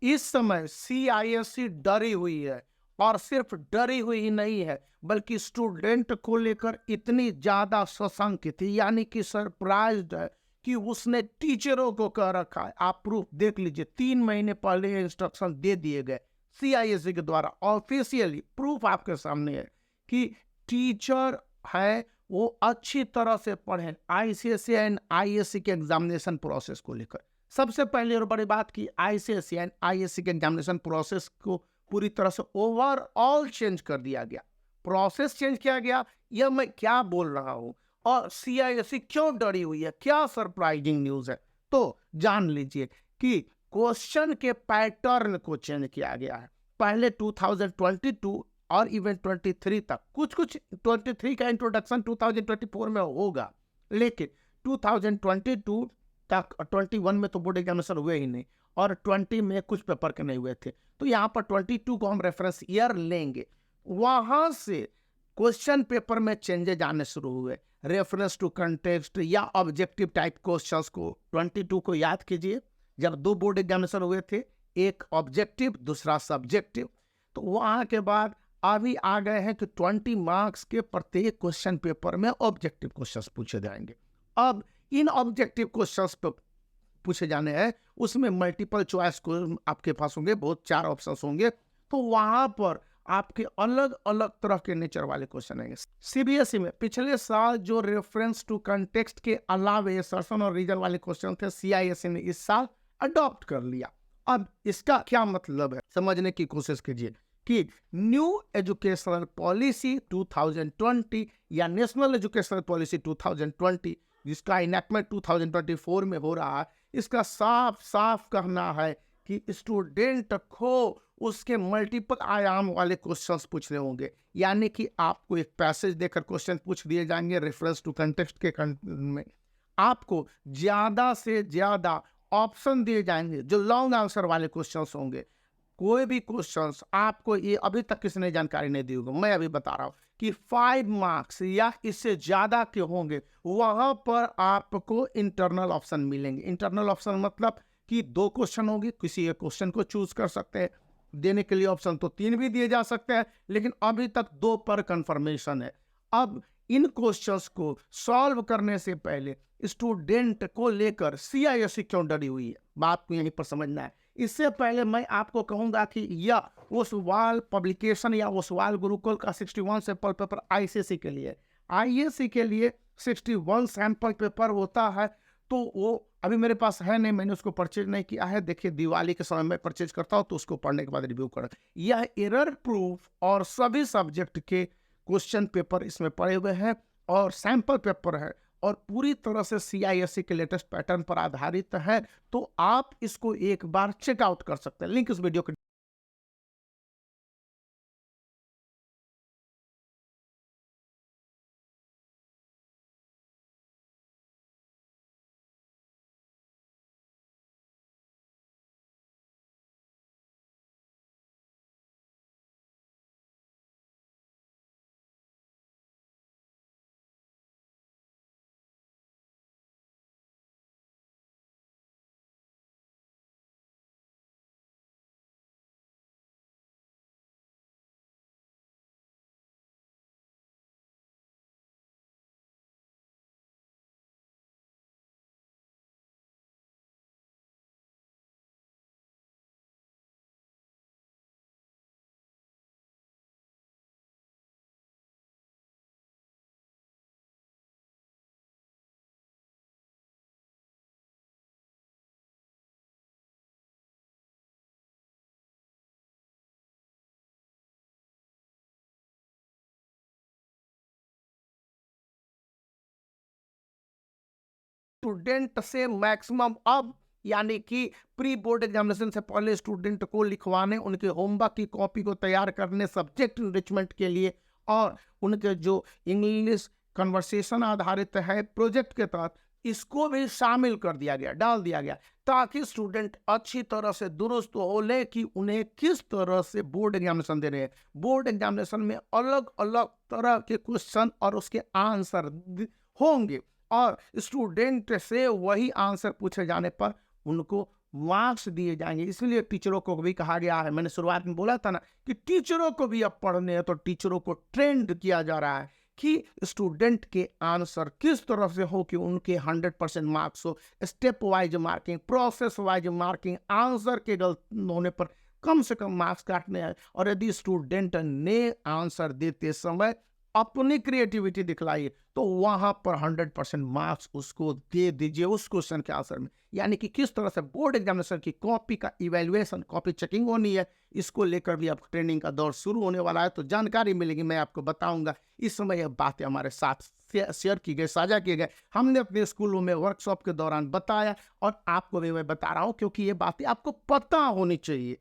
इस समय CISE डरी हुई है, और सिर्फ डरी हुई ही नहीं है बल्कि स्टूडेंट को लेकर इतनी ज्यादा सशंकित है, यानी कि सरप्राइज्ड है कि उसने टीचरों को कह रखा है। आप प्रूफ देख लीजिए, 3 महीने पहले इंस्ट्रक्शन दे दिए गए CISE के द्वारा, ऑफिशियली प्रूफ आपके सामने है कि टीचर है वो अच्छी तरह से पढ़े ICSE एंड ISE के एग्जामिनेशन प्रोसेस को लेकर। सबसे पहले और बड़ी बात की ICSE एंड ISE के एग्जामिनेशन प्रोसेस को पूरी तरह से ओवरऑल चेंज कर दिया गया, प्रोसेस चेंज किया गया। यह मैं क्या बोल रहा हूं, और CISE क्यों डरी हुई है, क्या सरप्राइजिंग न्यूज है, तो जान लीजिए कि क्वेश्चन के पैटर्न को चेंज किया गया है। पहले 2022 और इवन 23 तक, कुछ 23 का इंट्रोडक्शन 2024 में होगा, लेकिन 2022 तक, 21 में तो बोर्ड एग्जामिनेशन हुए ही नहीं, और 20 में कुछ पेपर के नहीं हुए थे, तो यहाँ पर 22 को हम रेफरेंस ईयर लेंगे। वहां से क्वेश्चन पेपर में चेंजेज आने शुरू हुए, रेफरेंस टू कंटेक्स्ट या ऑब्जेक्टिव टाइप क्वेश्चंस को। 22 को याद कीजिए, जब 2 बोर्ड एग्जामिनेशन हुए थे, एक ऑब्जेक्टिव दूसरा सब्जेक्टिव, तो वहां के बाद अभी आ गए हैं कि 20 मार्क्स के प्रत्येक क्वेश्चन पेपर में ऑब्जेक्टिव क्वेश्चंस पूछे जाएंगे। अब इन ऑब्जेक्टिव क्वेश्चंस पे पूछे जाने हैं, उसमें मल्टीपल चॉइस को आपके पास होंगे, बहुत 4 ऑप्शंस होंगे, तो वहां पर आपके अलग अलग तरह के नेचर वाले क्वेश्चन आएंगे। CBSE में पिछले साल जो रेफरेंस टू कंटेक्स्ट के अलावे सर्सन और रीजन वाले क्वेश्चन थे, CISE ने इस साल अडॉप्ट कर लिया। अब इसका क्या मतलब है, समझने की कोशिश कीजिए कि न्यू एजुकेशनल पॉलिसी 2020 या नेशनल एजुकेशनल पॉलिसी 2020, जिसका इनैक्टमेंट 2024 में हो रहा है, इसका साफ साफ कहना है कि स्टूडेंट को उसके मल्टीपल आयाम वाले क्वेश्चंस पूछने होंगे, यानी कि आपको एक पैसेज देकर क्वेश्चन पूछ दिए जाएंगे रेफरेंस टू कंटेक्स्ट के में, आपको ज्यादा से ज्यादा ऑप्शन दिए जाएंगे जो लॉन्ग आंसर वाले क्वेश्चंस होंगे। कोई भी क्वेश्चंस आपको, ये अभी तक किसी ने जानकारी नहीं दी होगी, मैं अभी बता रहा हूं कि 5 मार्क्स या इससे ज्यादा के होंगे, वहां पर आपको इंटरनल ऑप्शन मिलेंगे। इंटरनल ऑप्शन मतलब कि 2 क्वेश्चन होंगे, किसी एक क्वेश्चन को चूज कर सकते हैं, देने के लिए ऑप्शन तो 3 भी दिए जा सकते हैं, लेकिन अभी तक 2 पर कंफर्मेशन है। अब इन क्वेश्चंस को सॉल्व करने से पहले स्टूडेंट को लेकर CISE क्यों डरी हुई है, बात को यहीं पर समझना है। इससे पहले मैं आपको कहूंगा कि यह ओसवाल पब्लिकेशन या ओसवाल गुरुकुल का 61 सैंपल पेपर ICSE के लिए, ISE के लिए 61 सैंपल पेपर होता है, तो वो अभी मेरे पास है नहीं, मैंने उसको परचेज नहीं किया है। देखिए, दिवाली के समय में परचेज करता हूँ तो उसको पढ़ने के बाद रिव्यू कर, यह एरर प्रूफ और सभी सब्जेक्ट के क्वेश्चन पेपर इसमें पड़े हुए हैं और सैंपल पेपर है, और पूरी तरह से CISE के लेटेस्ट पैटर्न पर आधारित है, तो आप इसको एक बार चेकआउट कर सकते हैं। लिंक इस वीडियो के स्टूडेंट से मैक्सिमम अब, यानी कि प्री बोर्ड एग्जामिनेशन से पहले स्टूडेंट को लिखवाने, उनके होमवर्क की कॉपी को तैयार करने, सब्जेक्ट इनरिचमेंट के लिए, और उनके जो इंग्लिश कन्वर्सेशन आधारित है प्रोजेक्ट के तहत, इसको भी शामिल कर दिया गया, डाल दिया गया, ताकि स्टूडेंट अच्छी तरह से दुरुस्त हो ले कि उन्हें किस तरह से बोर्ड एग्जामिनेशन दे रहे हैं। बोर्ड एग्जामिनेशन में अलग अलग तरह के क्वेश्चन और उसके आंसर होंगे, और स्टूडेंट से वही आंसर पूछे जाने पर उनको मार्क्स दिए जाएंगे। इसलिए टीचरों को भी कहा गया है, मैंने शुरुआत में बोला था ना कि टीचरों को भी अब पढ़ने हैं, तो टीचरों को ट्रेंड किया जा रहा है कि स्टूडेंट के आंसर किस तरह से हो कि उनके 100% मार्क्स हो। Step wise marking, process wise marking, answer के गलत होने पर कम से कम मार्क्स काटने हैं। और यदि स्टूडेंट ने आंसर देते समय अपनी क्रिएटिविटी दिखलाई तो वहां पर 100% मार्क्स उसको दे दीजिए उस क्वेश्चन के आंसर में। यानी कि किस तरह से बोर्ड एग्जामिनेशन की कॉपी का इवैल्यूएशन, कॉपी चेकिंग होनी है, इसको लेकर भी अब ट्रेनिंग का दौर शुरू होने वाला है। तो जानकारी मिलेगी, मैं आपको बताऊंगा। इस समय यह बातें हमारे साथ शेयर की गई, साझा किए गए, हमने अपने स्कूलों में वर्कशॉप के दौरान बताया, और आपको भी मैं बता रहा हूं क्योंकि ये बातें आपको पता होनी चाहिए।